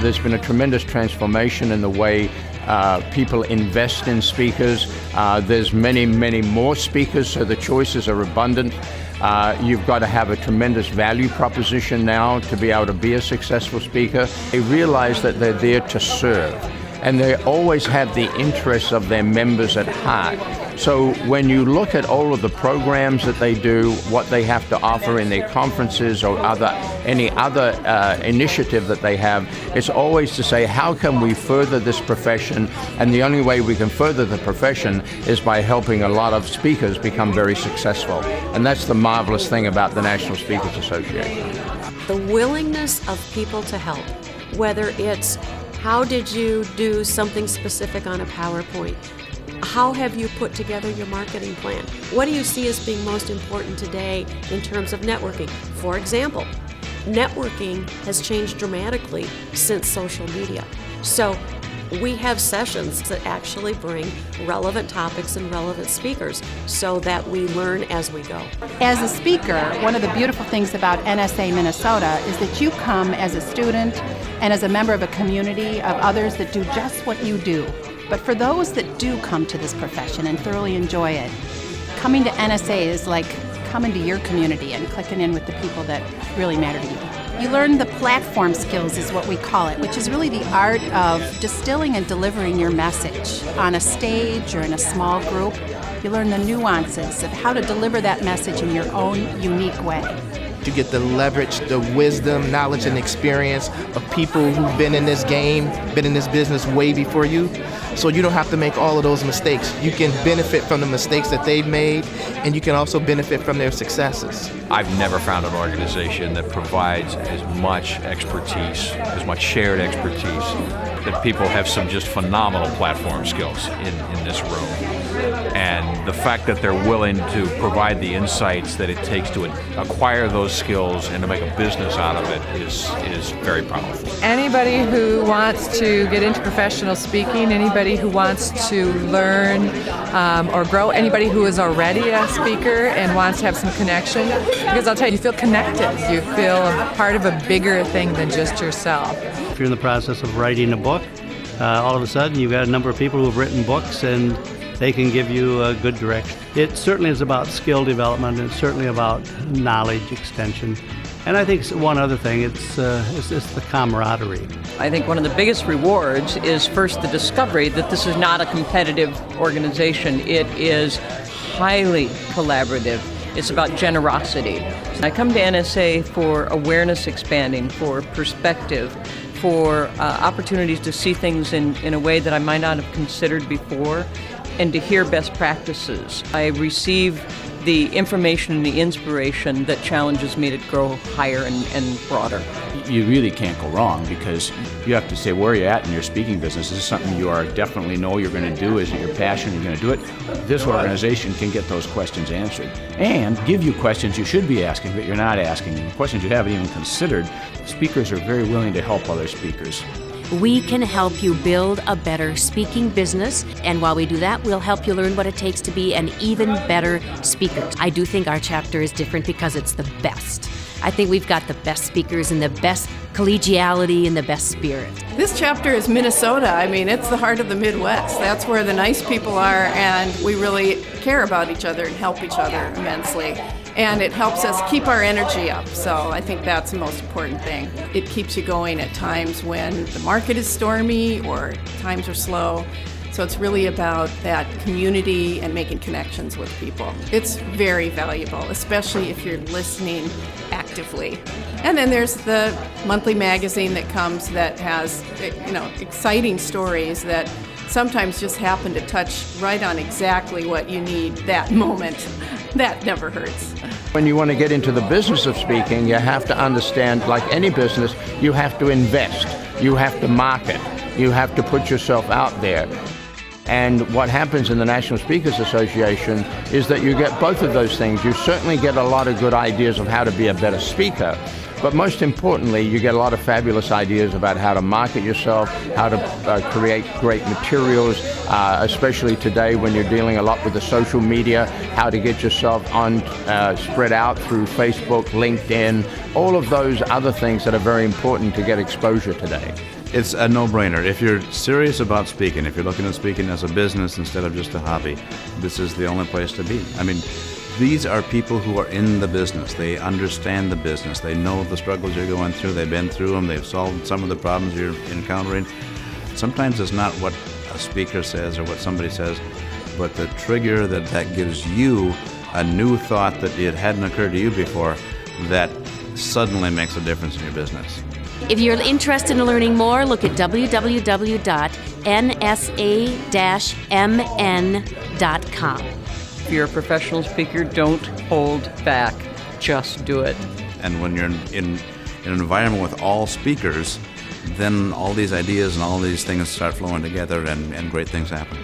there's been a tremendous transformation in the way people invest in speakers. There's many, many more speakers, so the choices are abundant. You've got to have a tremendous value proposition now to be able to be a successful speaker. They realize that they're there to serve, and they always have the interests of their members at heart. So when you look at all of the programs that they do, what they have to offer in their conferences or any other initiative that they have, it's always to say, how can we further this profession? And the only way we can further the profession is by helping a lot of speakers become very successful. And that's the marvelous thing about the National Speakers Association. The willingness of people to help, whether it's how did you do something specific on a PowerPoint? How have you put together your marketing plan? What do you see as being most important today in terms of networking? For example, networking has changed dramatically since social media. So we have sessions that actually bring relevant topics and relevant speakers so that we learn as we go. As a speaker, one of the beautiful things about NSA Minnesota is that you come as a student and as a member of a community of others that do just what you do. But for those that do come to this profession and thoroughly enjoy it, coming to NSA is like coming to your community and clicking in with the people that really matter to you. You learn the platform skills is what we call it, which is really the art of distilling and delivering your message on a stage or in a small group. You learn the nuances of how to deliver that message in your own unique way. You get to leverage the wisdom, knowledge, and experience of people who've been in this game, been in this business way before you. So you don't have to make all of those mistakes. You can benefit from the mistakes that they've made, and you can also benefit from their successes. I've never found an organization that provides as much expertise, as much shared expertise, that people have some just phenomenal platform skills in this room. And the fact that they're willing to provide the insights that it takes to acquire those skills and to make a business out of it is very powerful. Anybody who wants to get into professional speaking, anybody who wants to learn or grow, anybody who is already a speaker and wants to have some connection, because I'll tell you, you feel connected. You feel a part of a bigger thing than just yourself. If you're in the process of writing a book, all of a sudden you've got a number of people who have written books and they can give you a good direction. It certainly is about skill development, and it's certainly about knowledge extension. And I think one other thing, it's the camaraderie. I think one of the biggest rewards is first the discovery that this is not a competitive organization. It is highly collaborative. It's about generosity. I come to NSA for awareness expanding, for perspective, for opportunities to see things in a way that I might not have considered before, and to hear best practices. I receive the information and the inspiration that challenges me to grow higher and broader. You really can't go wrong, because you have to say where you're at in your speaking business. Is this something you are definitely know you're going to do? Is it your passion? You're going to do it? This organization can get those questions answered and give you questions you should be asking but you're not asking, questions you haven't even considered. Speakers are very willing to help other speakers. We can help you build a better speaking business, and while we do that, we'll help you learn what it takes to be an even better speaker. I do think our chapter is different because it's the best. I think we've got the best speakers and the best collegiality and the best spirit. This chapter is Minnesota. I mean, it's the heart of the Midwest. That's where the nice people are, and we really care about each other and help each other immensely. And it helps us keep our energy up. So I think that's the most important thing. It keeps you going at times when the market is stormy or times are slow. So it's really about that community and making connections with people. It's very valuable, especially if you're listening actively. And then there's the monthly magazine that comes that has, exciting stories that sometimes just happen to touch right on exactly what you need that moment. That never hurts. When you want to get into the business of speaking, you have to understand, like any business, you have to invest, you have to market, you have to put yourself out there. And what happens in the National Speakers Association is that you get both of those things. You certainly get a lot of good ideas of how to be a better speaker, but most importantly, you get a lot of fabulous ideas about how to market yourself, how to create great materials, especially today when you're dealing a lot with the social media, how to get yourself spread out through Facebook, LinkedIn, all of those other things that are very important to get exposure today. It's a no-brainer. If you're serious about speaking, if you're looking at speaking as a business instead of just a hobby, this is the only place to be. I mean, these are people who are in the business. They understand the business. They know the struggles you're going through. They've been through them. They've solved some of the problems you're encountering. Sometimes it's not what a speaker says or what somebody says, but the trigger that gives you a new thought that it hadn't occurred to you before that suddenly makes a difference in your business. If you're interested in learning more, look at www.nsa-mn.com. If you're a professional speaker, don't hold back. Just do it. And when you're in an environment with all speakers, then all these ideas and all these things start flowing together and great things happen.